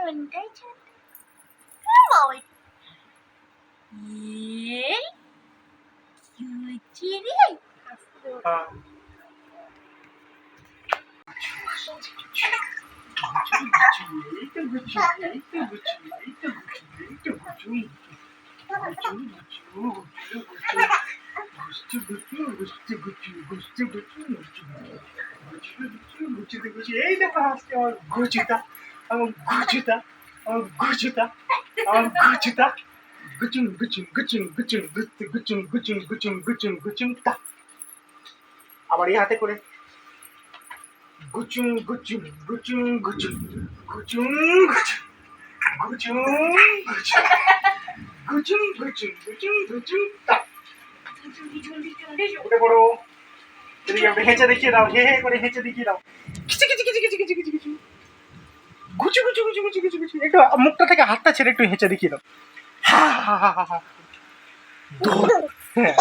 কোনটাই ছোট? ওই এই চিড়ি এই দেখো হাসছে আমার গুচুটা, আমার গুচুটা, আমার গুচুটা, আমার গুচুটা, গুচুন গুচুন গুচুন গুচুন গুচুন গুচুন গুচুন গুচুন গুচুন গুচুন টা। আবার এই হাতে করে গুচুন গুচুন গুচুন গুচুন গুচুন গুচুন গুচুন গুচুন গুচুন গুচুন গুচুন টা। উঠে পড়ো, এদিকে আপনি হেঁচে দেখিয়ে দাও, হে হে করে হেঁচে দেখিয়ে দাও। কিচি কিচি কিচি কিচি কিচি কিচি কিচি গুচু গুচু গুচু গুচু গুচু গুচু। একটু মুখটা থেকে হাতটা ছেড়ে একটু হেঁচে দেখিয়ে দাও। হা হা হা হা হা। হ্যাঁ।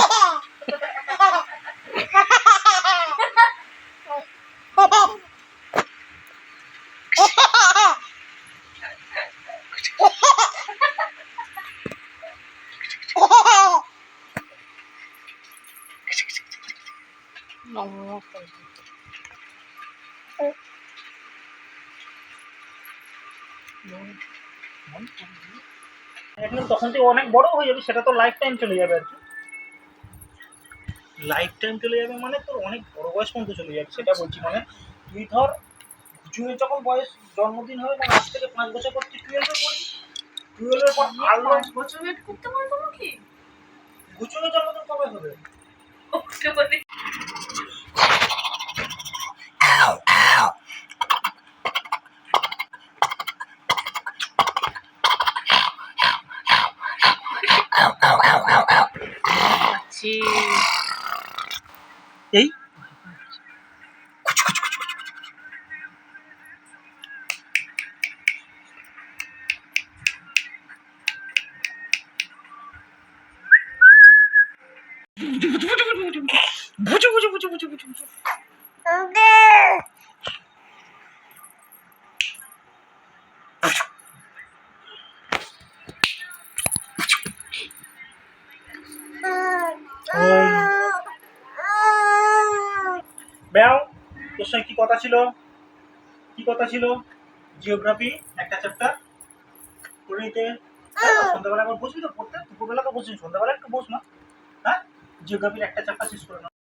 এখন তখন তুই অনেক বড় হয়ে যাবে, সেটা তো লাইফ টাইম চলে যাবে আর কি। লাইফ টাইম চলে যাবে মানে তোর অনেক বড় বয়স পর্যন্ত চলে যাবে, সেটা বলছি। মানে তুই ধর জুয়ের যখন বয়স জন্মদিন হবে, মানে আজ থেকে 5 বছর পর তুই 12-এ পড়বি। 12-এর পর আরো 5 বছর ওয়েট করতে পারবো নাকি? গুচুনের জন্মদিন কবে হবে? অক্টোবরে। আচ্ছা এই বুঝু বুঝু বুঝু বুঝু বুঝু বুঝু। ব্যাও, তোর সঙ্গে কি কথা ছিল? কি কথা ছিল? জিওগ্রাফি একটা চ্যাপ্টার করে নিতে। সন্ধ্যাবেলা একবার বসবি তো পড়তে? দুপুরবেলা তো বসবি, সন্ধ্যাবেলা একটু বস না। হ্যাঁ, জিওগ্রাফির একটা চ্যাপ্টার শেষ করে নাও।